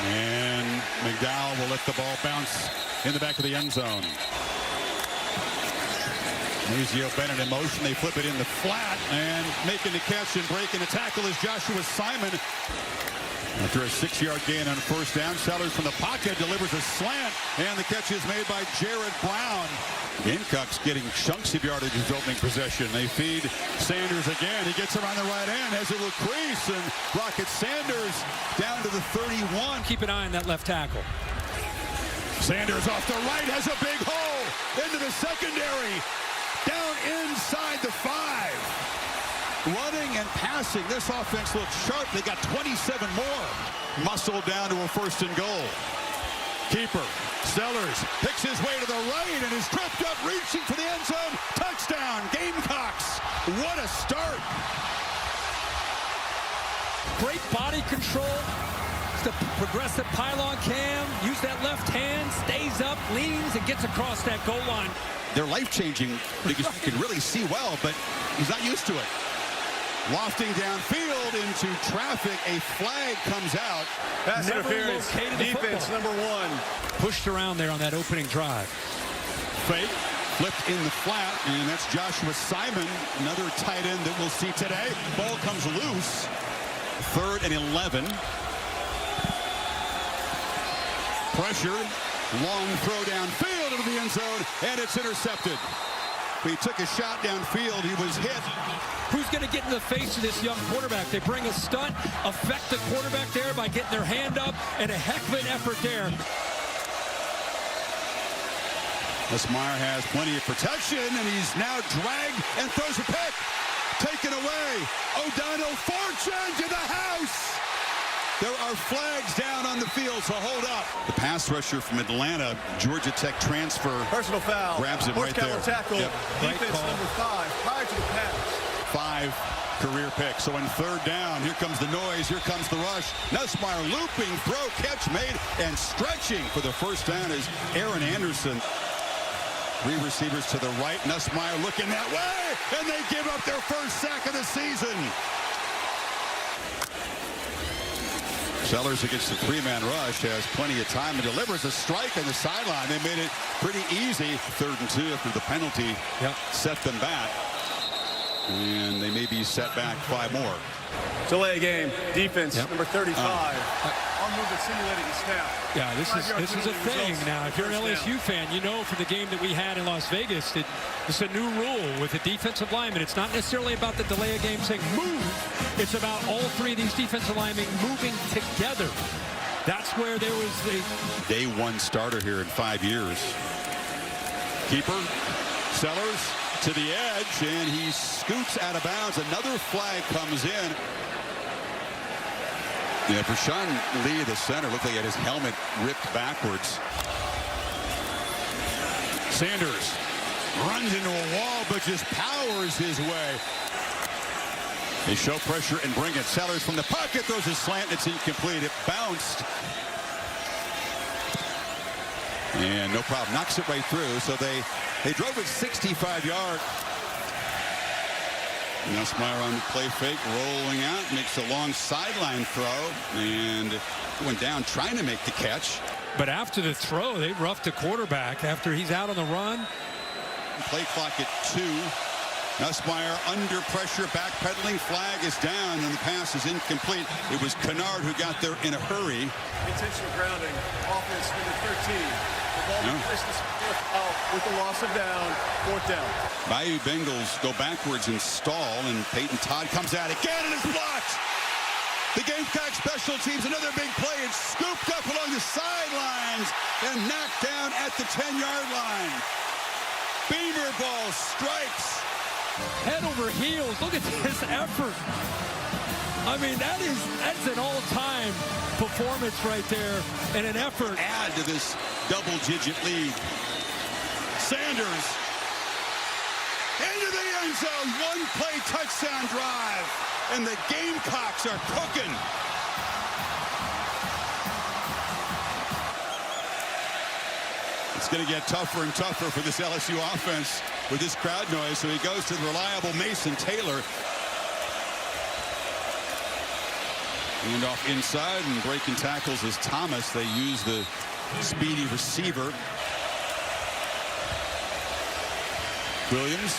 And McDowell will let the ball bounce in the back of the end zone. Mazio Bennett in motion. They flip it in the flat, and making the catch and breaking the tackle is Joshua Simon. After a 6-yard gain on first down, Sellers from the pocket delivers a slant, and the catch is made by Jared Brown. Gamecocks getting chunks of yardage in his opening possession. They feed Sanders again. He gets around the right end, has a little crease, and rockets Sanders down to the 31. Keep an eye on that left tackle. Sanders off the right has a big hole into the secondary. Down inside the 5. Running and passing. This offense looks sharp. They got 27 more. Muscle down to a 1st and goal. Keeper, Sellers, picks his way to the right and is tripped up, reaching for the end zone. Touchdown, Gamecocks. What a start. Great body control. It's the progressive pylon cam. Use that left hand, stays up, leans, and gets across that goal line. They're life-changing because you can really see well, but he's not used to it. Lofting downfield into traffic. A flag comes out. Pass interference. Defense number 1. Pushed around there on that opening drive. Fake. Flipped in the flat, and that's Joshua Simon, another tight end that we'll see today. Ball comes loose. 3rd and 11. Pressure. Long throw downfield into the end zone, and it's intercepted. He took a shot downfield. He was hit. Who's going to get in the face of this young quarterback? They bring a stunt, affect the quarterback there by getting their hand up, and a heck of an effort there. Nussmeier has plenty of protection, and he's now dragged and throws a pick. Taken away. O'Donnell Fortune to the house. There are flags down on the field, so hold up. The pass rusher from Atlanta, Georgia Tech transfer. Personal foul. Grabs him right there. Tackle. Yep. Defense number 5 prior to the pass. 5 career picks. So in 3rd down, here comes the noise, here comes the rush. Nussmeier looping, throw, catch made, and stretching for the first down is Aaron Anderson. 3 receivers to the right. Nussmeier looking that way, and they give up their first sack of the season. Sellers against the 3-man rush has plenty of time and delivers a strike on the sideline. They made it pretty easy. 3rd and 2 after the penalty set them back. And they may be set back 5 more. Delay game. Defense number 35. On move it simulating a snap. Yeah, this is a thing now. If you're an LSU fan, you know for the game that we had in Las Vegas, it's a new rule with the defensive lineman. It's not necessarily about the delay of game saying move. It's about all 3 of these defensive linemen moving together. That's where there was the day 1 starter here in 5 years. Keeper, Sellers to the edge, and he scoots out of bounds. Another flag comes in. Yeah, for Sean Lee, the center, looked like he had his helmet ripped backwards. Sanders runs into a wall, but just powers his way. They show pressure and bring it. Sellers from the pocket throws a slant. It's incomplete. It bounced. And no problem. Knocks it right through. So they drove it 65 yards. Nussmeier on the play fake, rolling out, makes a long sideline throw, and went down trying to make the catch. But after the throw, they roughed the quarterback after he's out on the run. Play clock at 2. Nussmeier under pressure, backpedaling, flag is down, and the pass is incomplete. It was Kennard who got there in a hurry. Intentional grounding, offense number 13. The ball placed out with the loss of down, 4th down. Bayou Bengals go backwards and stall, and Peyton Todd comes out again and is blocked. The Gamecock special teams, another big play. It's scooped up along the sidelines and knocked down at the 10-yard line. Beamer ball strikes. Head over heels. Look at this effort. I mean, that's an all-time performance right there and an effort. Add to this double-digit lead. Sanders into the end zone. 1-play touchdown drive. And the Gamecocks are cooking. It's going to get tougher and tougher for this LSU offense with this crowd noise. So he goes to the reliable Mason Taylor. Handoff inside, and breaking tackles is Thomas. They use the speedy receiver. Williams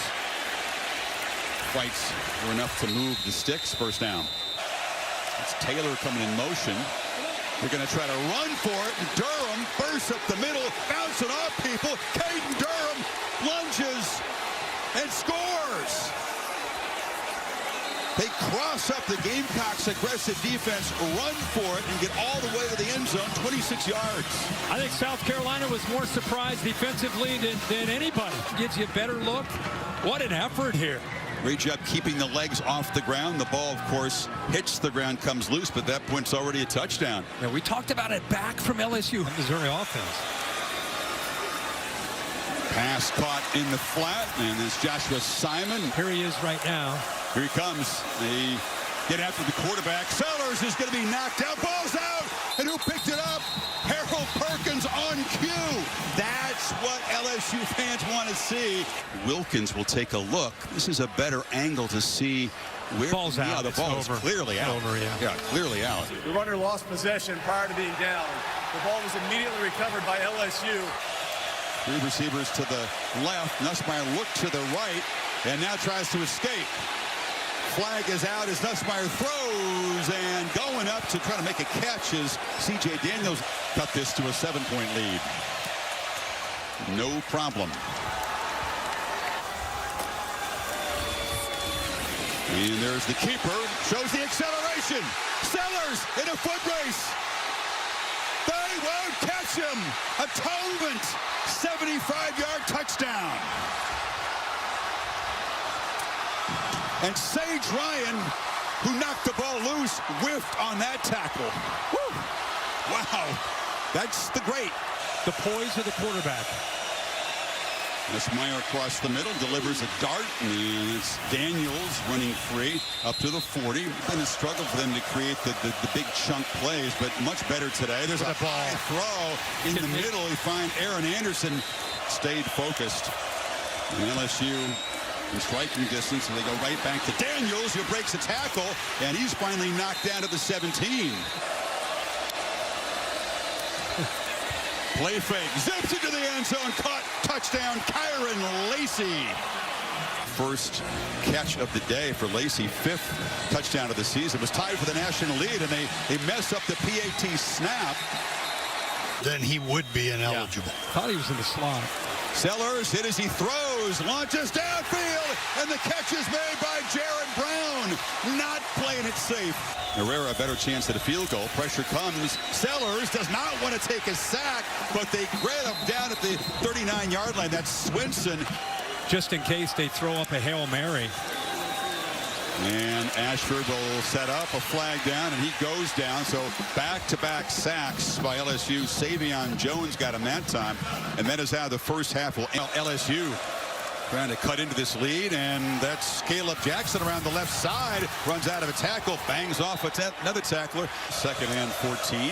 fights for enough to move the sticks. First down. It's Taylor coming in motion. They're going to try to run for it. And Durham bursts up the middle, bouncing off people. Caden Durham lunges and scores. They cross up the Gamecocks' aggressive defense, run for it, and get all the way to the end zone, 26 yards. I think South Carolina was more surprised defensively than anybody. Gives you a better look. What an effort here. Great job keeping the legs off the ground. The ball, of course, hits the ground, comes loose, but that point's already a touchdown. Yeah, we talked about it back from LSU. Missouri offense. Pass caught in the flat, and it's Joshua Simon. Here he is right now. Here he comes. They get after the quarterback. Sellers is going to be knocked out. Ball's out. And who picked it up? Harold Perkins on cue. That's what LSU fans want to see. Wilkins will take a look. This is a better angle to see where. Ball's out. The ball is clearly out. Yeah, clearly out. The runner lost possession prior to being down. The ball was immediately recovered by LSU. Three receivers to the left. Nussmeier looked to the right and now tries to escape. Flag is out as Nussmeier throws, and going up to try to make a catch as C.J. Daniels cut this to a 7-point lead. No problem. And there's the keeper. Shows the acceleration. Sellers in a foot race. They won't catch him. Atonement. 75-yard touchdown. And Sage Ryan, who knocked the ball loose, whiffed on that tackle. Woo. Wow. That's the great. The poise of the quarterback. Nussmeier across the middle, delivers a dart, and it's Daniels running free up to the 40. Been a struggle for them to create the big chunk plays, but much better today. There's a high throw in the middle. He finds Aaron Anderson, stayed focused. And LSU in striking distance, and they go right back to Daniels, who breaks a tackle, and he's finally knocked down to the 17. Play fake, zips into the end zone, caught, touchdown, Kyron Lacey. First catch of the day for Lacey, 5th touchdown of the season. Was tied for the national lead, and they mess up the PAT snap. Then he would be ineligible. Thought he was in the slot. Sellers hit as he throws, launches downfield, and the catch is made by Jared Brown. Not playing it safe. Herrera a better chance at a field goal. Pressure comes. Sellers does not want to take a sack, but they grab him down at the 39-yard line. That's Swinson. Just in case they throw up a Hail Mary. And Ashford will set up a flag down, and he goes down. So back-to-back sacks by LSU. Savion Jones got him that time. And that is how the first half will end. LSU trying to cut into this lead, and that's Caleb Jackson around the left side. Runs out of a tackle, bangs off another tackler. 2nd and 14.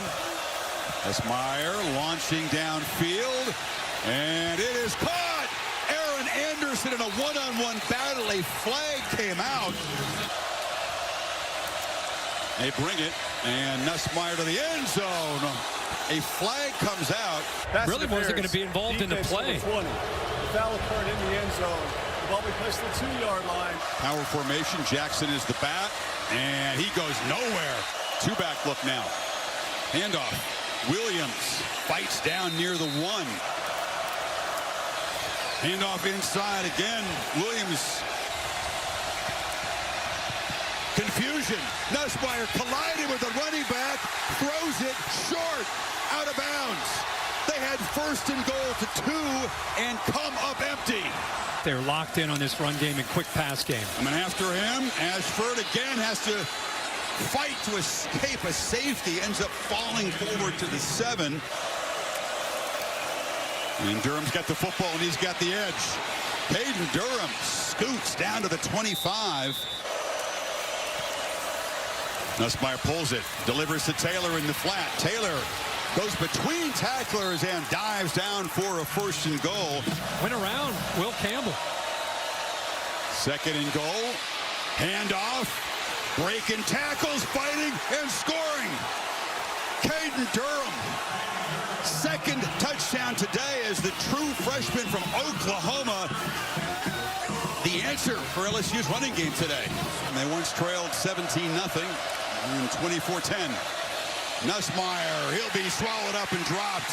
Nussmeier launching downfield, and it is caught. Aaron Anderson in a one-on-one battle. A flag came out. They bring it, and Nussmeier to the end zone. A flag comes out. That's really wasn't going to be involved in the play. The foul occurred in the end zone. The ball be placed at the 2-yard line. Power formation. Jackson is the back, and he goes nowhere. 2-back look now. Handoff. Williams fights down near the 1. Handoff inside again. Williams. Confusion. Nussmeier collided with the running back. Throws it short. Out of bounds. They had 1st and goal to 2 and come up empty. They're locked in on this run game and quick pass game. Coming after him. Ashford again has to fight to escape a safety. Ends up falling forward to the 7. And Durham's got the football, and he's got the edge. Caden Durham scoots down to the 25. Nussmeier pulls it, delivers to Taylor in the flat. Taylor goes between tacklers and dives down for a 1st and goal. Went around Will Campbell. 2nd and goal. Handoff. Breaking tackles, fighting, and scoring. Durham. Second touchdown today as the true freshman from Oklahoma. The answer for LSU's running game today. And they once trailed 17-0 in 24-10. Nussmeier, he'll be swallowed up and dropped.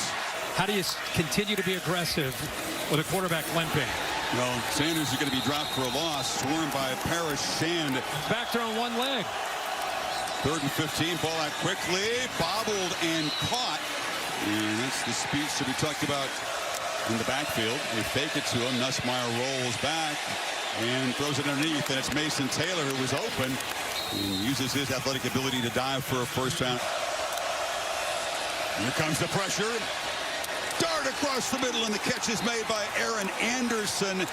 How do you continue to be aggressive with a quarterback limping? Well, Sanders is going to be dropped for a loss, swarmed by Parrish Shand. Back there on one leg. 3rd and 15, ball out quickly, bobbled and caught. And that's the speech that we talked about in the backfield. They fake it to him. Nussmeier rolls back and throws it underneath. And it's Mason Taylor who was open and uses his athletic ability to dive for a first down. Here comes the pressure. Dart across the middle, and the catch is made by Aaron Anderson.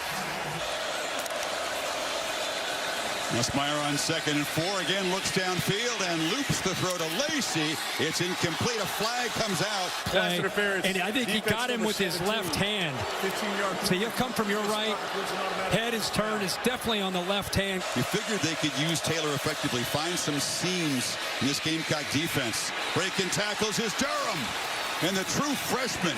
Nussmeier on 2nd and 4, again looks downfield and loops the throw to Lacey. It's incomplete. A flag comes out. Play. And I think he got him with his left hand. 15-yard. So he'll come from your right. Head is turned. It's definitely on the left hand. You figured they could use Taylor effectively, find some seams in this Gamecock defense. Breaking tackles is Durham. And the true freshman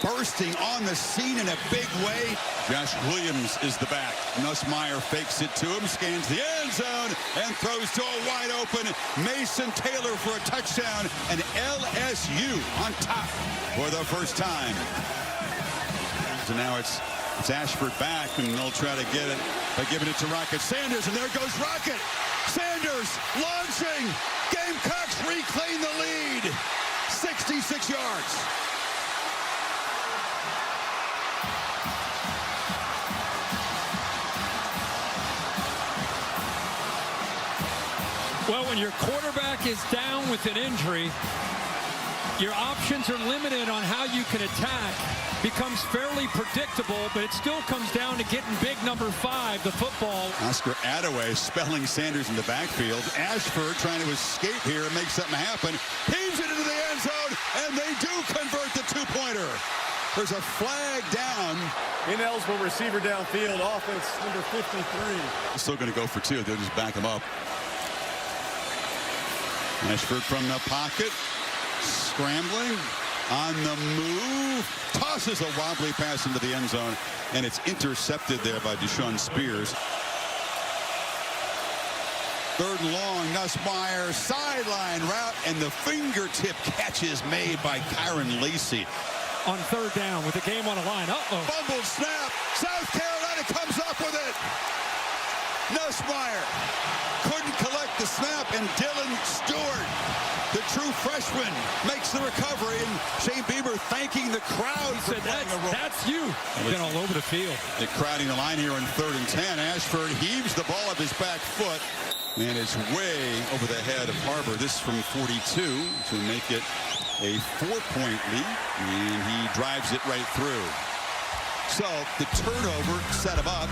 bursting on the scene in a big way. Josh Williams is the back. Nussmeier fakes it to him, scans the end zone, and throws to a wide open Mason Taylor for a touchdown. And LSU on top for the first time. So now it's Ashford back, and they'll try to get it by giving it to Rocket Sanders, and there goes Rocket. Sanders launching. Gamecocks reclaim the lead. 66 yards. Well, when your quarterback is down with an injury, your options are limited on how you can attack. Becomes fairly predictable, but it still comes down to getting big number 5, the football. Oscar Attaway spelling Sanders in the backfield. Ashford trying to escape here and make something happen. Heaves it into the end zone, and they do convert the 2-pointer. There's a flag down. Ineligible receiver downfield, offense number 53. Still going to go for 2. They'll just back him up. Ashford from the pocket, scrambling, on the move, tosses a wobbly pass into the end zone, and it's intercepted there by Deshaun Spears. 3rd and long, Nussmeier, sideline route, and the fingertip catch is made by Kyron Lacey. On 3rd down with the game on the line. Fumbled snap, South Carolina comes up with it. Nussmeier couldn't collect the snap, and Dylan Stewart, the true freshman, makes the recovery, and Shane Bieber thanking the crowd for playing a role. That's you. Been all over the field. They're crowding the line here on 3rd and 10. Ashford heaves the ball up his back foot, and it's way over the head of Harbor. This from 42 to make it a 4-point lead, and he drives it right through. So the turnover set him up.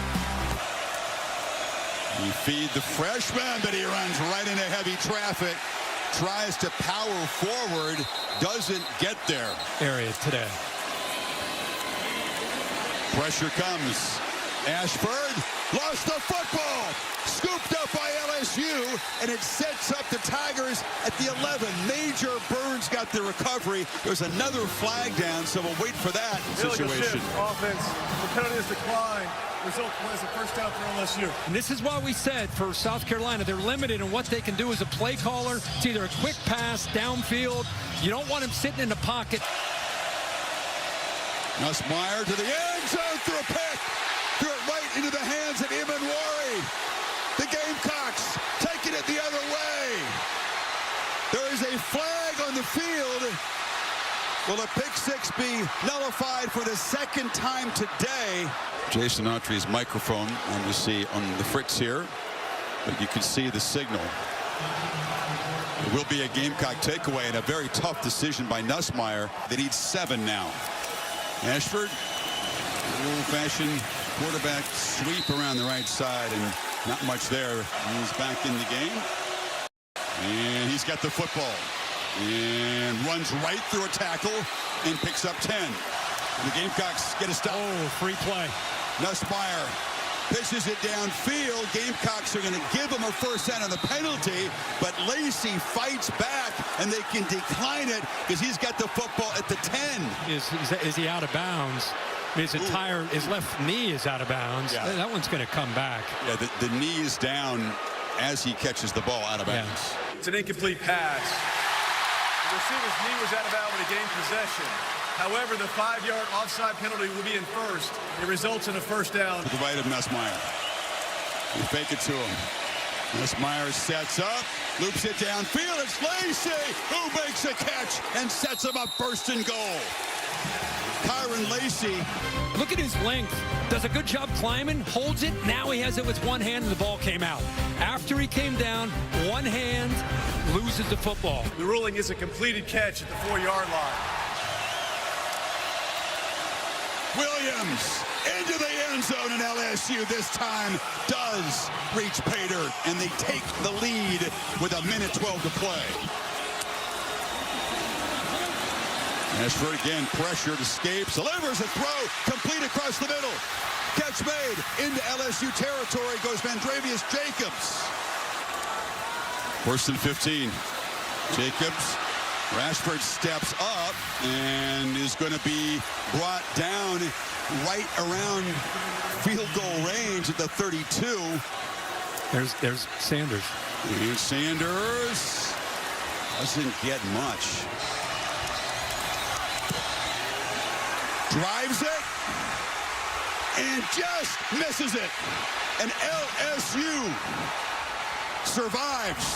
You feed the freshman, but he runs right into heavy traffic. Tries to power forward, doesn't get there. Area today. Pressure comes. Ashford lost the football. Scooped up by LSU, and it sets up the Tigers at the 11. Major Burns got the recovery. There's another flag down, so we'll wait for that situation. Offense, the penalty is declined. Result was a first down for LSU. And this is why we said for South Carolina, they're limited in what they can do as a play caller. It's either a quick pass, downfield. You don't want him sitting in the pocket. Nussmeier to the end zone, threw a pick. Threw it right into the hands of Imanwari. The Gamecocks taking it the other way. There is a flag on the field. Will a pick 6 be nullified for the 2nd time today? Jason Autry's microphone, and you see on the fritz here, but you can see the signal. It will be a Gamecock takeaway and a very tough decision by Nussmeier. They need 7 now. Ashford, old-fashioned quarterback sweep around the right side, and not much there. He's back in the game, and he's got the football and runs right through a tackle and picks up 10. And the Gamecocks get a stop. Oh, free play. Nussmeier Pitches it downfield. Gamecocks are going to give him a first down on the penalty, but Lacey fights back, and they can decline it because he's got the football at the 10. Is he out of bounds? His left knee is out of bounds. Yeah. That one's going to come back. Yeah, the knee is down as he catches the ball out of bounds. Yeah. It's an incomplete pass. The receiver's knee was out of bounds when he gained possession. However, the 5-yard offside penalty will be enforced. It results in a first down. To the right of Nussmeier. They fake it to him. Nussmeier sets up, loops it downfield. It's Lacey who makes a catch and sets him up first and goal. Kyron Lacey. Look at his length. Does a good job climbing, holds it. Now he has it with one hand, and the ball came out. After he came down, one hand, loses the football. The ruling is a completed catch at the 4-yard line. Williams into the end zone, and LSU this time does reach pay dirt, and they take the lead with 1:12 to play. Ashford again, pressured, escapes, delivers a throw, complete across the middle. Catch made into LSU territory, goes Vandravius Jacobs. First and 15. Jacobs, Rashford steps up and is going to be brought down right around field goal range at the 32. There's Sanders. And Sanders doesn't get much. Drives it and just misses it. And LSU survives.